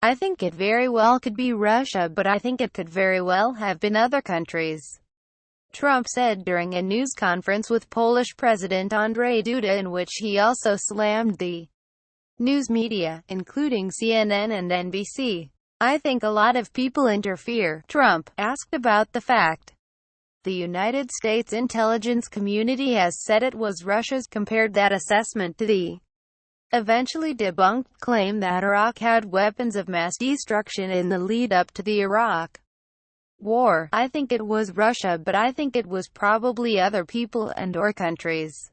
I think it very well could be Russia, but I think it could very well have been other countries," Trump said during a news conference with Polish President Andrzej Duda, in which he also slammed the news media, including CNN and NBC. "I think a lot of people interfere." Trump, asked about the fact the United States intelligence community has said it was Russia's, compared that assessment to the eventually debunked claim that Iraq had weapons of mass destruction in the lead-up to the Iraq War. "I think it was Russia, but I think it was probably other people and/or countries.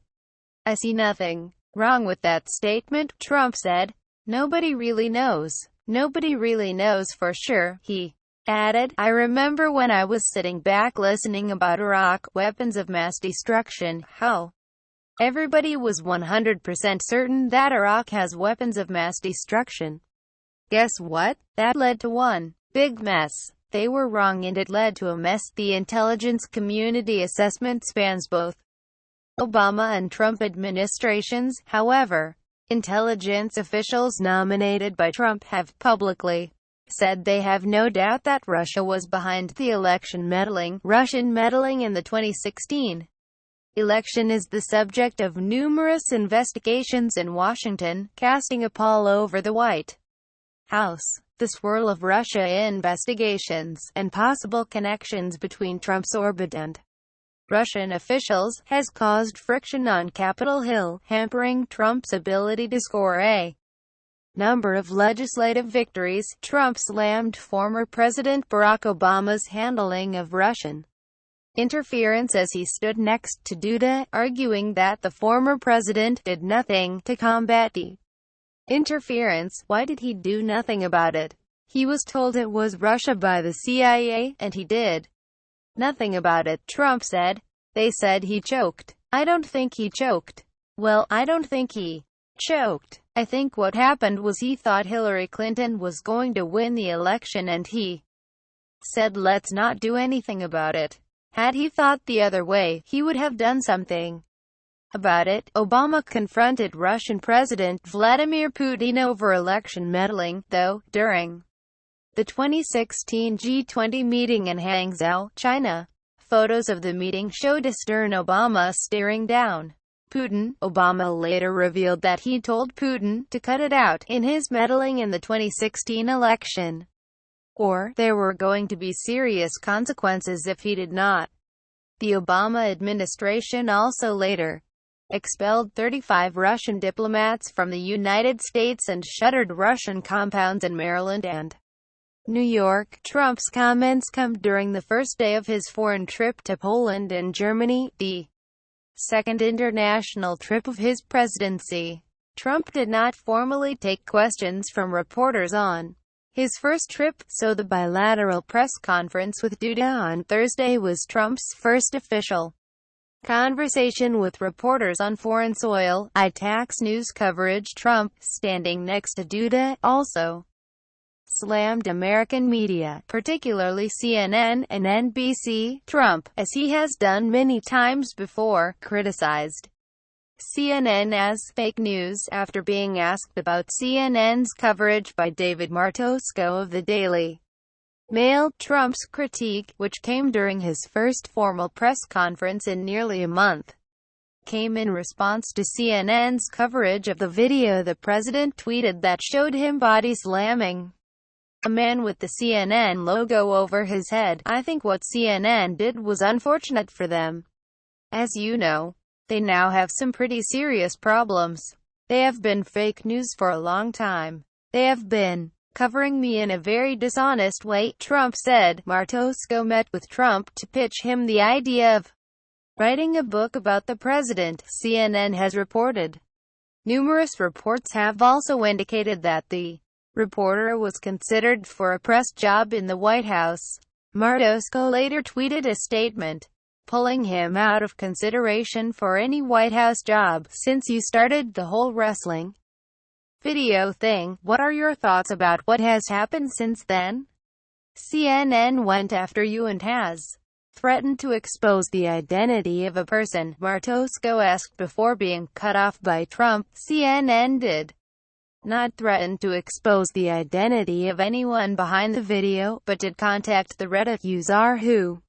I see nothing wrong with that statement," Trump said. "Nobody really knows. Nobody really knows for sure," he added. "I remember when I was sitting back listening about Iraq, weapons of mass destruction, how everybody was 100% certain that Iraq has weapons of mass destruction. Guess what? That led to one big mess. They were wrong and it led to a mess." The intelligence community assessment spans both Obama and Trump administrations. However, intelligence officials nominated by Trump have publicly said they have no doubt that Russia was behind the election meddling. Russian meddling in the 2016 election is the subject of numerous investigations in Washington, casting a pall over the White House. The swirl of Russia investigations, and possible connections between Trump's orbit and Russian officials, has caused friction on Capitol Hill, hampering Trump's ability to score a number of legislative victories. Trump slammed former President Barack Obama's handling of Russian interference as he stood next to Duda, arguing that the former president did nothing to combat the interference. "Why did he do nothing about it? He was told it was Russia by the CIA, and he did nothing about it," Trump said. "They said he choked. I don't think he choked." "Well, I don't think he choked. I think what happened was he thought Hillary Clinton was going to win the election and he said let's not do anything about it. Had he thought the other way, he would have done something about it." Obama confronted Russian President Vladimir Putin over election meddling, though, during the 2016 G20 meeting in Hangzhou, China. Photos of the meeting showed a stern Obama staring down Putin. Obama later revealed that he told Putin to cut it out in his meddling in the 2016 election, or there were going to be serious consequences if he did not. The Obama administration also later expelled 35 Russian diplomats from the United States and shuttered Russian compounds in Maryland and New York. Trump's comments come during the first day of his foreign trip to Poland and Germany, the second international trip of his presidency. Trump did not formally take questions from reporters on his first trip, so the bilateral press conference with Duda on Thursday was Trump's first official conversation with reporters on foreign soil. ITAX news coverage. Trump, standing next to Duda, also slammed American media, particularly CNN and NBC. Trump, as he has done many times before, criticized CNN as fake news after being asked about CNN's coverage by David Martosco of the Daily Mail. Trump's critique, which came during his first formal press conference in nearly a month, came in response to CNN's coverage of the video the president tweeted that showed him body slamming a man with the CNN logo over his head. "I think what CNN did was unfortunate for them. As you know, they now have some pretty serious problems. They have been fake news for a long time. They have been covering me in a very dishonest way," Trump said. Martosco met with Trump to pitch him the idea of writing a book about the president, CNN has reported. Numerous reports have also indicated that the reporter was considered for a press job in the White House. Martosco later tweeted a statement, pulling him out of consideration for any White House job since you started the whole wrestling video thing. What are your thoughts about what has happened since then? CNN went after you and has threatened to expose the identity of a person, Martosco asked before being cut off by Trump. CNN did not threatened to expose the identity of anyone behind the video, but did contact the Reddit user who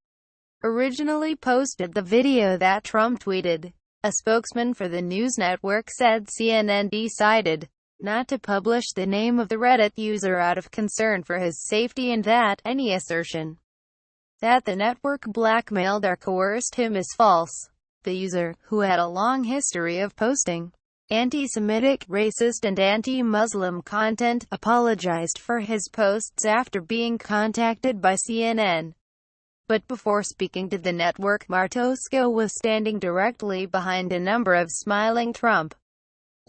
originally posted the video that Trump tweeted. A spokesman for the news network said CNN decided not to publish the name of the Reddit user out of concern for his safety, and that any assertion that the network blackmailed or coerced him is false. The user, who had a long history of posting anti-Semitic, racist and anti-Muslim content, apologized for his posts after being contacted by CNN. But before speaking to the network, Martosko was standing directly behind a number of smiling Trump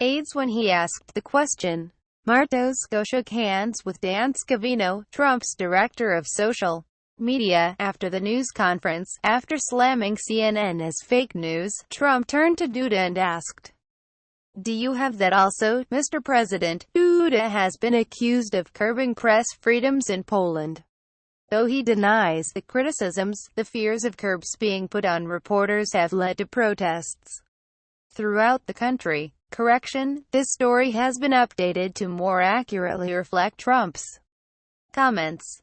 aides when he asked the question. Martosko shook hands with Dan Scavino, Trump's director of social media, after the news conference. After slamming CNN as fake news, Trump turned to Duda and asked, "Do you have that also, Mr. President?" Duda has been accused of curbing press freedoms in Poland. Though he denies the criticisms, the fears of curbs being put on reporters have led to protests throughout the country. Correction: this story has been updated to more accurately reflect Trump's comments.